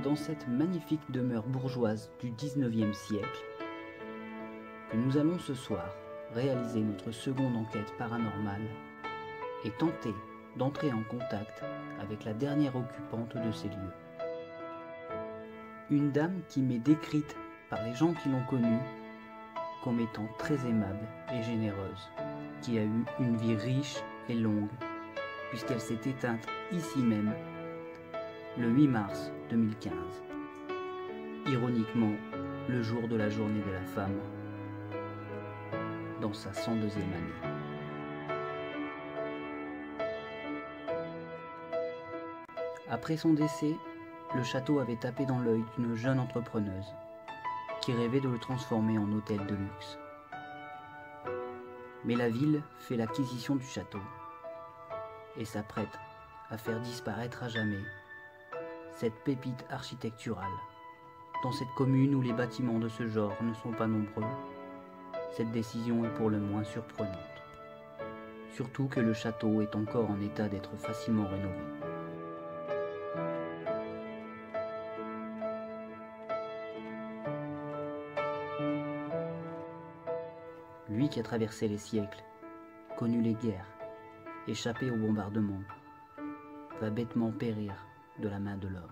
dans cette magnifique demeure bourgeoise du 19e siècle que nous allons ce soir réaliser notre seconde enquête paranormale et tenter d'entrer en contact avec la dernière occupante de ces lieux. Une dame qui m'est décrite par les gens qui l'ont connue comme étant très aimable et généreuse, qui a eu une vie riche et longue, puisqu'elle s'est éteinte ici même le 8 mars 2015, ironiquement le jour de la journée de la femme, dans sa 102e année. Après son décès, le château avait tapé dans l'œil d'une jeune entrepreneuse qui rêvait de le transformer en hôtel de luxe. Mais la ville fait l'acquisition du château et s'apprête à faire disparaître à jamais cette pépite architecturale. Dans cette commune où les bâtiments de ce genre ne sont pas nombreux, cette décision est pour le moins surprenante. Surtout que le château est encore en état d'être facilement rénové. Lui qui a traversé les siècles, connu les guerres, échappé aux bombardements, va bêtement périr de la main de l'homme.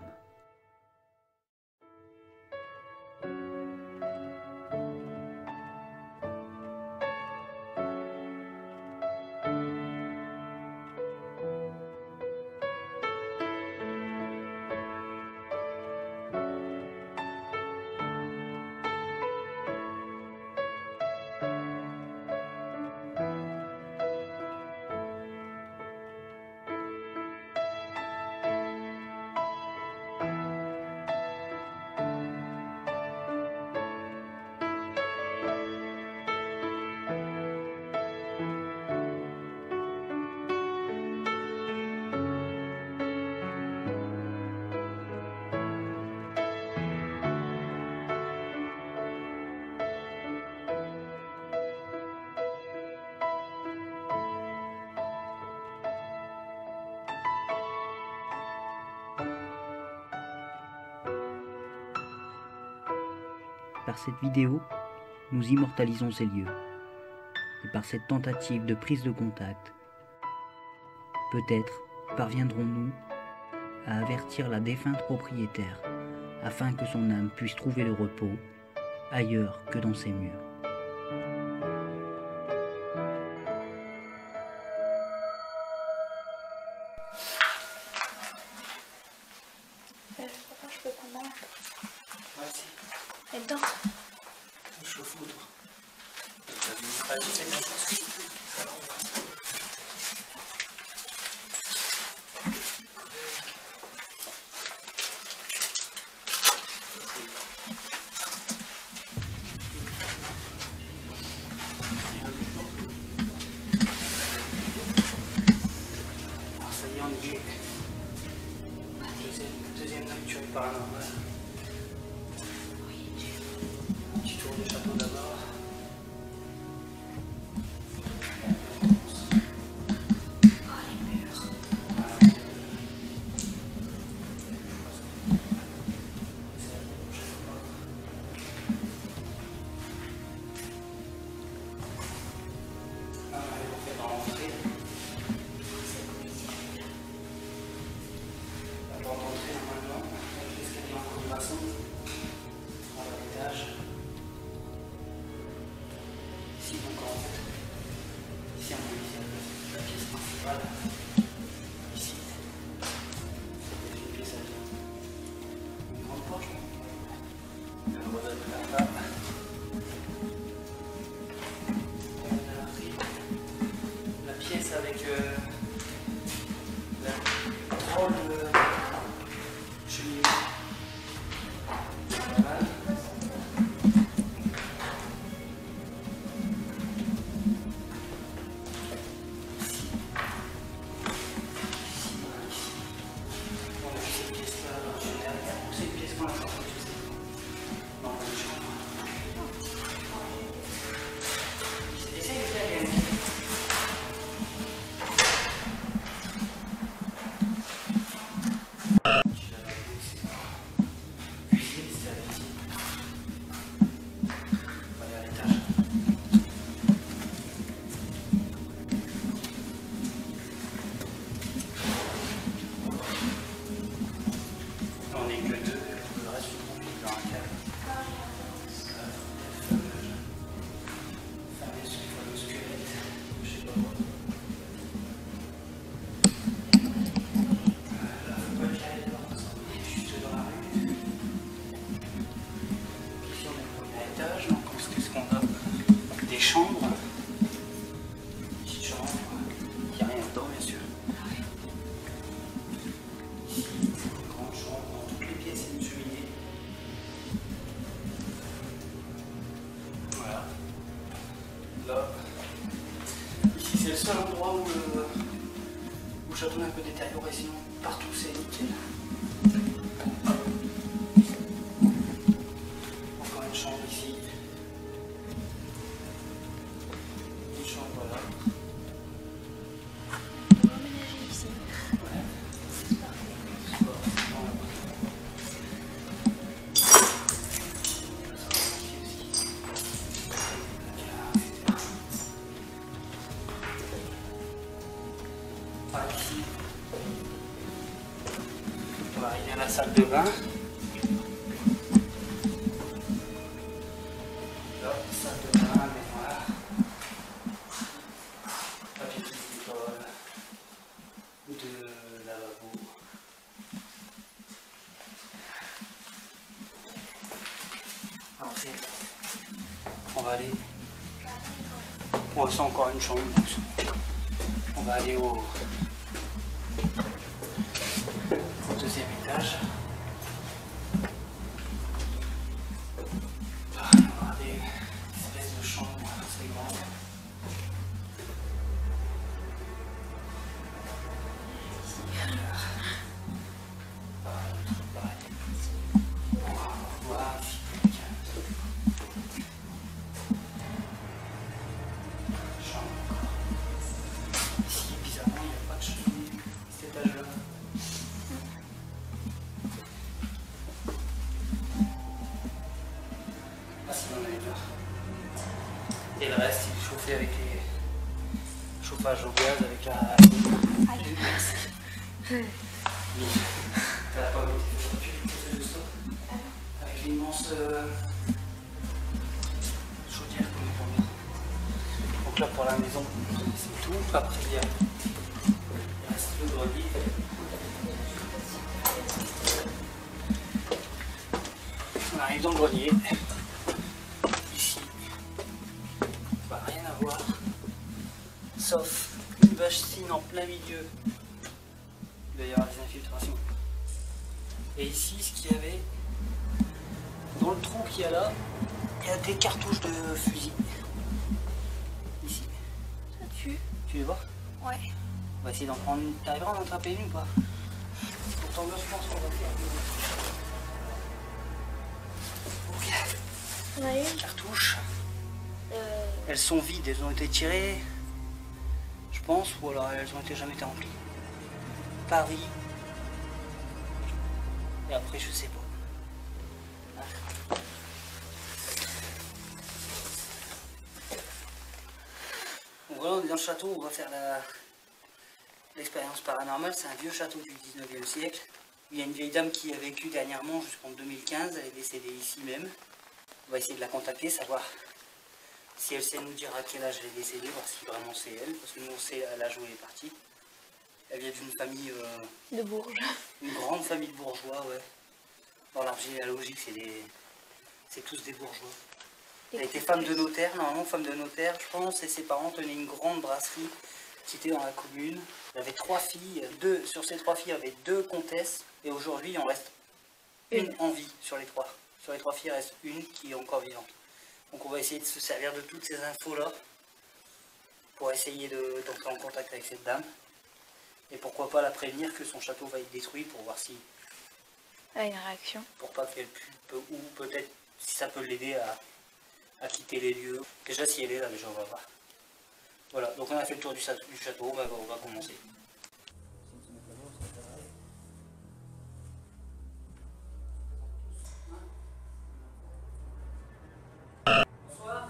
Par cette vidéo, nous immortalisons ces lieux. Et par cette tentative de prise de contact, peut-être parviendrons-nous à avertir la défunte propriétaire afin que son âme puisse trouver le repos ailleurs que dans ces murs. Je peux pas mal. Vas-y. Et dedans. Je suis au foudre. Ça y est, on y est. Deuxième nocturne paranormale. Petit tour du château d'abord. Ici, donc en fait, ici on est la pièce principale. Ici, c'est une pièce à deux. Une grande porte. Un rosette de la table. La pièce avec la drôle de cheminée. Pas mal. Juste dans la rue. Ici on est au premier étage, donc qu'est-ce qu'on a? Des chambres. Une petite chambre. Il n'y a rien dedans bien sûr. Ici, une grande chambre. Dans toutes les pièces, il y a une cheminée. Voilà. Là. Ici c'est le seul endroit où le château est un peu détérioré, sinon partout c'est nickel. Encore une chambre ici. Une chambre voilà. On va emménager ici. Ouais. C'est parfait. Par ici. Voilà, il y a la salle de bain. Là, salle de bain, baignoire. Papier d'école. De lavabo. Après, on va aller. Bon, c'est encore une chambre. On va aller au deuxième étage. On va avoir des espèces de chambres assez grandes. On va voir ici. Chambre encore. Ici, bizarrement, il n'y a pas de cheminée. Cet étage-là. Ah si, on a une là. Et le reste, il est chauffé avec les chauffages au gaz, avec la... Aïe. T'as pas mis de stop avec l'immense chaudière qu'on est pour nous. Donc là pour la maison, c'est tout. Après il reste le grenier. On arrive dans le grenier. Ici, bah, rien à voir. Sauf une bassine en plein milieu. Il doit y avoir des infiltrations. Et ici, ce qu'il y avait, dans le trou qu'il y a là, il y a des cartouches de fusil. Ici. Ça tue. Tu les vois? Ouais. On va essayer d'en prendre une. T'arriveras à en attraper une ou pas? Pourtant, là, je pense qu'on va faire. Ok. On a une. Cartouches. Elles sont vides, elles ont été tirées, je pense, ou alors elles ont jamais été remplies. Paris. Et après, je sais pas. Donc voilà, on est dans le château, on va faire l'expérience paranormale. C'est un vieux château du 19e siècle. Il y a une vieille dame qui a vécu dernièrement jusqu'en 2015, elle est décédée ici même. On va essayer de la contacter, savoir si elle sait nous dire à quel âge elle est décédée, voir si vraiment c'est elle, parce que nous on sait à l'âge où elle est partie. Elle vient d'une famille... De Bourges. Une grande famille de bourgeois, ouais. Dans l'arbre généalogique, c'est tous des bourgeois. Elle était femme de notaire, normalement femme de notaire, je pense, et ses parents tenaient une grande brasserie qui était dans la commune. Elle avait 3 filles, sur ces 3 filles, il y avait 2 comtesses, et aujourd'hui, il en reste une en vie sur les 3. Sur les 3 filles, il reste une qui est encore vivante. Donc on va essayer de se servir de toutes ces infos-là pour essayer d'entrer en contact avec cette dame. Et pourquoi pas la prévenir que son château va être détruit pour voir si... Ah, une réaction. Pour pas qu'elle puisse... Ou peut-être si ça peut l'aider à quitter les lieux. Déjà si elle est là, déjà on va voir. Voilà, donc on a fait le tour du château, on va commencer. Bonsoir.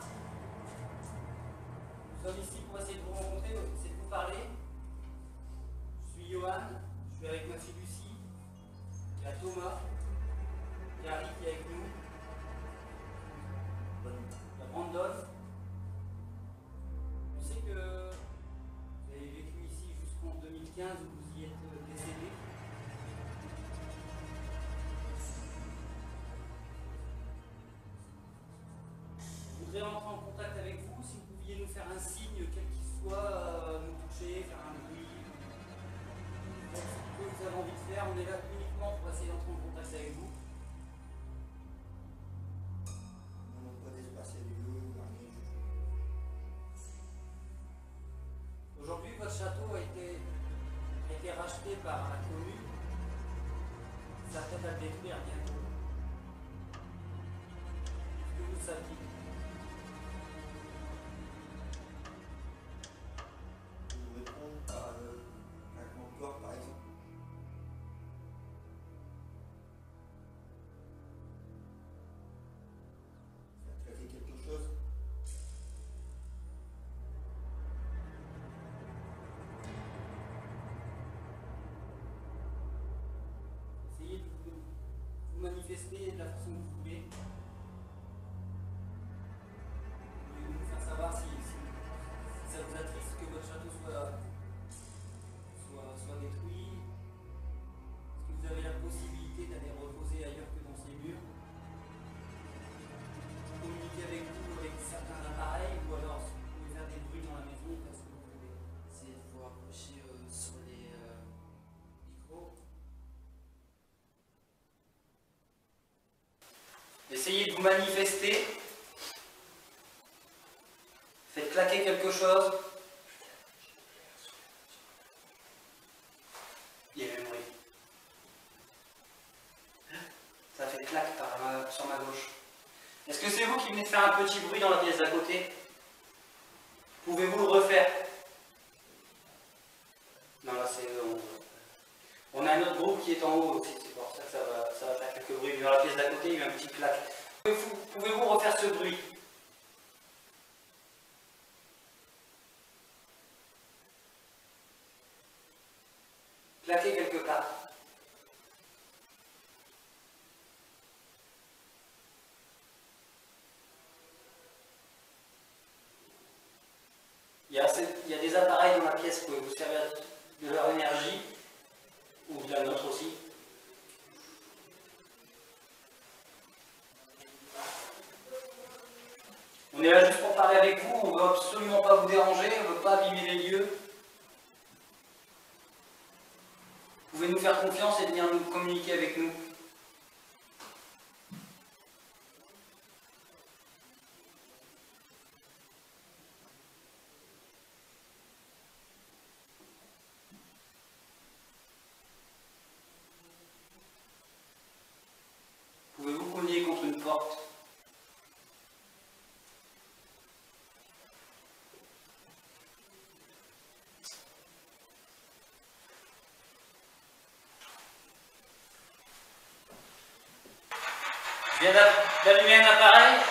Nous sommes ici pour essayer de vous rencontrer, essayer de vous parler. Je suis Johan, je suis avec ma fille Lucie. Il y a Thomas, il y a Harry qui est avec nous. Il y a Brandon. On sait que 2015 où vous y êtes décédé. Je voudrais rentrer en contact avec vous, si vous pouviez nous faire un signe, quel qu'il soit, nous toucher, faire un bruit. Ce que vous avez envie de faire, on est là uniquement pour essayer d'entrer en contact avec vous. On n'a pas d'espace et lieu, rien du tout. Aujourd'hui, votre château a été racheté par la commune. Ça peut-être à le détruire bientôt. Est-ce que vous le saviez? Vous répondre par claquement de doigts, par exemple. Ça a claqué quelque chose. Essayez de vous manifester de la façon que vous voulez. Vous pouvez nous faire savoir si ça vous attriste que votre château soit détruit. Est-ce que vous avez la possibilité d'aller reposer ailleurs que dans ces murs? Communiquer avec vous avec certains appareils ou alors si vous pouvez faire des bruits dans la maison parce que vous pouvez essayer de vous rapprocher sur les micros. Essayez de vous manifester. Faites claquer quelque chose. Il y a le bruit. Ça fait claque sur ma gauche. Est-ce que c'est vous qui venez de faire un petit bruit dans la pièce d'à côté? Pouvez-vous le refaire? Non, là c'est eux. On a un autre groupe qui est en haut aussi, c'est pour ça que ça va faire quelques bruits. Mais dans la pièce d'à côté, il y a eu un petit claque. Pouvez-vous refaire ce bruit? Claquez quelque part. Il y a des appareils dans la pièce, vous pouvez vous servir de leur énergie, ou de la nôtre aussi. On est là juste pour parler avec vous, on ne veut absolument pas vous déranger, on ne veut pas abîmer les lieux. Vous pouvez nous faire confiance et venir nous communiquer avec nous. Pouvez-vous cogner contre une porte? Je viens d'allumer un appareil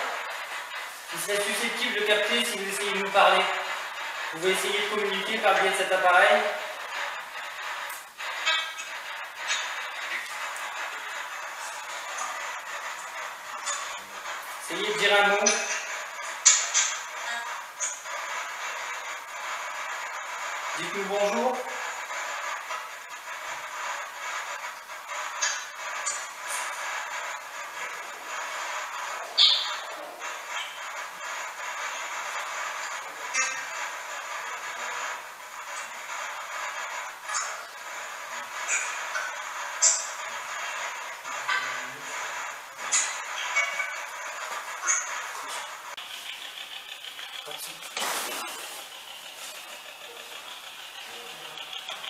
qui serait susceptible de capter si vous essayez de nous parler. Vous pouvez essayer de communiquer par le biais de cet appareil. Essayez de dire un mot. Dites-nous bonjour.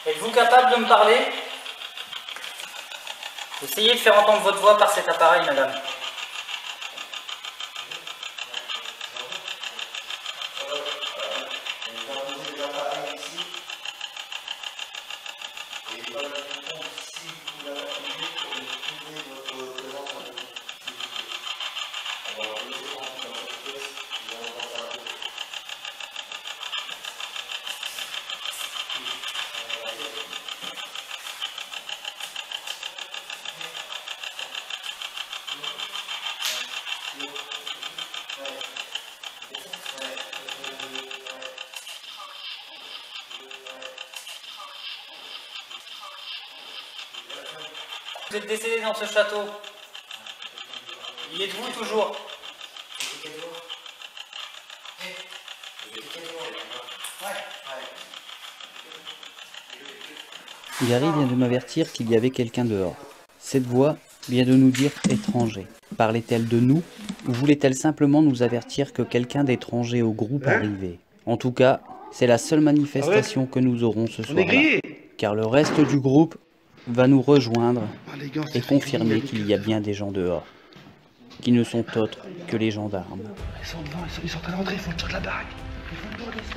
Êtes-vous capable de me parler? Essayez de faire entendre votre voix par cet appareil, madame. Vous êtes décédé dans ce château. Y êtes-vous toujours? Gary vient de m'avertir qu'il y avait quelqu'un dehors. Cette voix vient de nous dire étranger. Parlait-elle de nous ou voulait-elle simplement nous avertir que quelqu'un d'étranger au groupe arrivait? En tout cas, c'est la seule manifestation que nous aurons ce soir-là. Car le reste du groupe va nous rejoindre et confirmer qu'il y a bien des gens dehors, qui ne sont autres que les gendarmes. Ils sont devant, ils sont en train de rentrer, ils font le tour de la baraque. Ils font le tour de la baraque.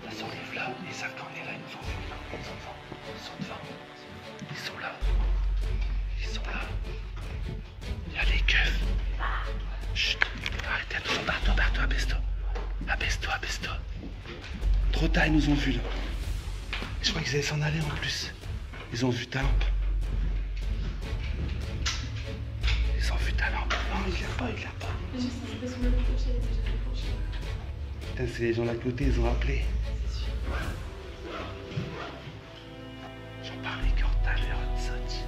Ils s'enlèvent là, ils savent quand on est là, ils nous ont vu. Ils sont devant. Ils sont là. Ils sont là. Il y a les keufs. Chut, arrêtez, attention, barre-toi, abaisse-toi. Abaisse-toi. Trop tard, ils nous ont vus là. Je crois qu'ils allaient s'en aller en plus. Ils ont vu ta lampe. Ils ont vu ta lampe. Non, il l'a pas. Putain, c'est les gens d'à côté, ils ont appelé. J'en parlais quand tout à l'heure, Sati.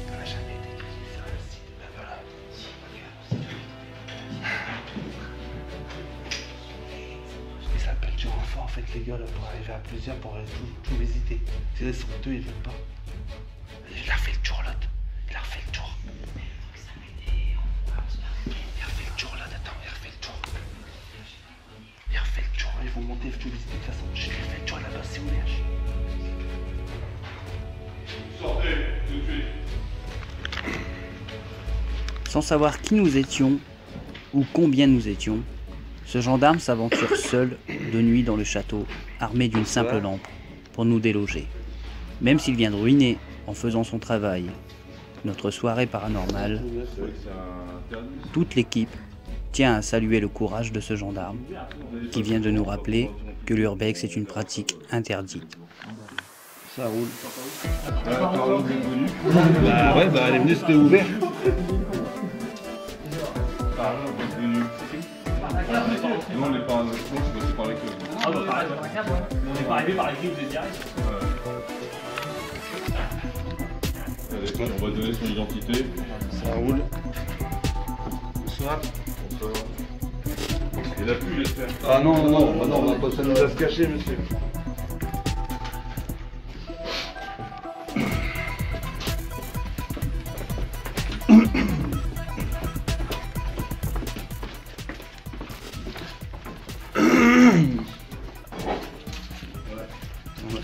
On n'a jamais été grillé sur un site. Ben voilà. Ils s'appellent du renfort en fait, les gars, là, pour arriver à plusieurs, pour tout visiter. Si ils sont deux, ils veulent pas. Il a refait le tour, l'autre. Il a refait le tour. Ils vont monter, je te dis de toute façon. Je l'ai fait le tour là-bas, c'est ouvert. Sortez, tout de suite. Sans savoir qui nous étions ou combien nous étions, ce gendarme s'aventure seul de nuit dans le château, armé d'une simple lampe, pour nous déloger. Même s'il vient de ruiner, en faisant son travail, notre soirée paranormale, toute l'équipe tient à saluer le courage de ce gendarme qui vient de nous rappeler que l'urbex est une pratique interdite. Ça roule. Bah ouais, elle est venue, c'était ouvert. Nous on n'est pas un escroc, c'est passé par les clubs. Ah bah pareil, on n'est pas arrivé par les clubs, vous êtes direct. On va donner son identité. Ça roule. Bonsoir. Il a pu, j'espère. Ah non, on va pas ça nous a se cacher, monsieur.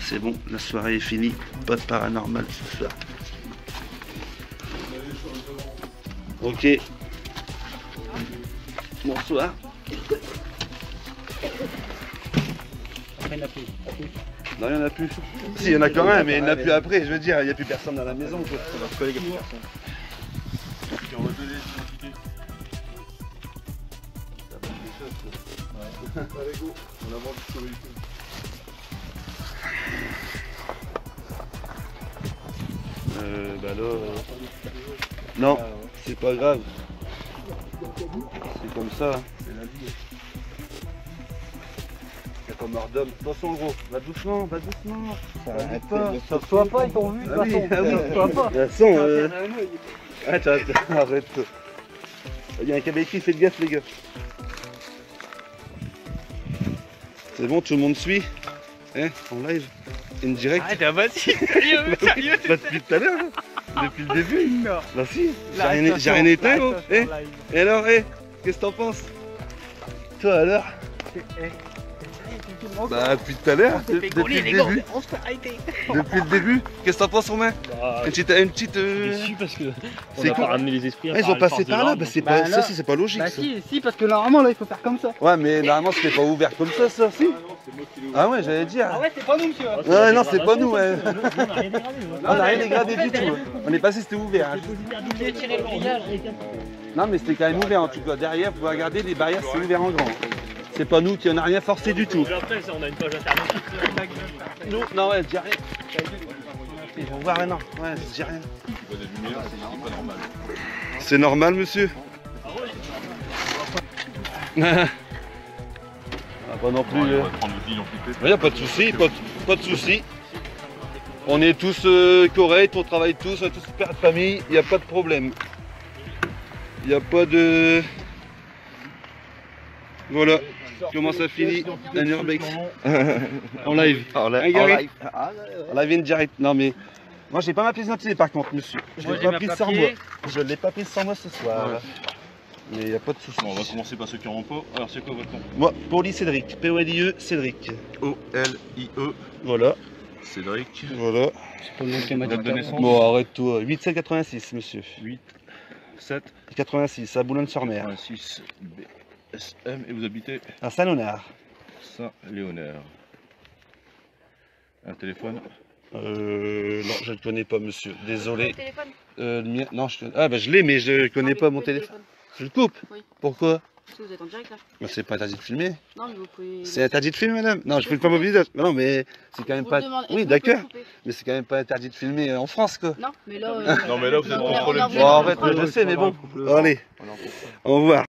C'est bon, la soirée est finie. Pas de paranormal ce soir. Ok. Bonsoir. Non, il n'y en a plus. Si, il y en a quand même, mais il n'y en a plus après. Je veux dire, il n'y a plus personne dans la maison. Quoi. On va donner l'identité. Allez, go. On avance sur le véhicule. Bah là... Non, c'est pas grave. C'est comme ça. C'est la vie. C'est comme mort d'homme. Attention gros, va doucement. Ça arrête pas. Ça se voit pas, ils t'ont vu de toute façon. Ça se voit pas. De toute façon, arrête. Il y a un cabine qui fait de gaffe les gars. C'est bon, tout le monde suit. Hein, en live, in direct. Ah vas-y, sérieux. Bah depuis tout à l'heure, depuis le début. Non. Bah si, j'ai rien éteint gros. Et alors, qu'est-ce que t'en penses? Toi alors? Bah depuis tout à l'heure, depuis le début. On se fait arrêter. Depuis le début, qu'est-ce que t'en penses Romain? Une petite... déçu parce que on c'est a con. pas ramené les esprits. Ils ont passé par là, bah c'est pas... ça si c'est pas logique Bah ça. si, parce que normalement là il faut faire comme ça. Ouais mais normalement c'était pas ouvert comme ça si. Ah ouais j'allais dire. Ah ouais, c'est pas nous monsieur. Ouais non c'est pas nous ouais. On a rien dégradé. On a rien dégradé du tout. On est passé c'était ouvert. Hein. J'ai tiré le grillage. Non mais c'était quand même ouvert en tout cas. Derrière vous pouvez regarder les barrières c'est ouvert en grand. C'est pas nous qui en a rien forcé du tout. Après ça on a une page internet. Nous non ouais je dis rien. Ils vont voir maintenant. Ouais je dis rien. Il voit des lumières, c'est pas normal. C'est normal monsieur. Ah pas non plus. On va prendre l'identité. Il n'y a pas de souci, pas de souci. On est tous corrects, on travaille tous, on est tous pères de famille, il n'y a pas de problème. Il n'y a pas de... Voilà, comment ça finit un urbex en live. En live in direct. Non mais, moi j'ai pas ma pièce d'identité par contre monsieur. Je l'ai pas prise sans moi. Je l'ai pas prise sans moi ce soir. Ouais. Mais il n'y a pas de soucis. Bon, on va commencer par ceux qui n'auront pas. Alors c'est quoi votre nom? Moi, Poli Cédric, P-O-L-I-E Cédric. O-L-I-E. Voilà. Cédric. Voilà. Date de naissance? Bon, arrête-toi. 8-7-86, monsieur. 8, 7, 86, à Boulogne-sur-Mer. 86, BSM. Et vous habitez À Saint-Léonard. Saint-Léonard. Un téléphone? Non, je ne connais pas, monsieur. Désolé. Téléphone. Le mien, non, ah, bah, je l'ai, mais je ne connais pas mon téléphone. Je le coupe? Oui. Pourquoi? Parce que vous êtes en direct là. Bah, c'est pas interdit de filmer. Non, mais vous pouvez. C'est interdit de filmer, madame? Non, je filme pas mon visage. Non, mais c'est quand même pas. Oui, d'accord. Mais c'est quand même pas interdit de filmer en France, quoi. Non, mais là. Non, mais là, vous êtes en contrôle. Bon, arrête, je sais, mais bon. Allez, au revoir.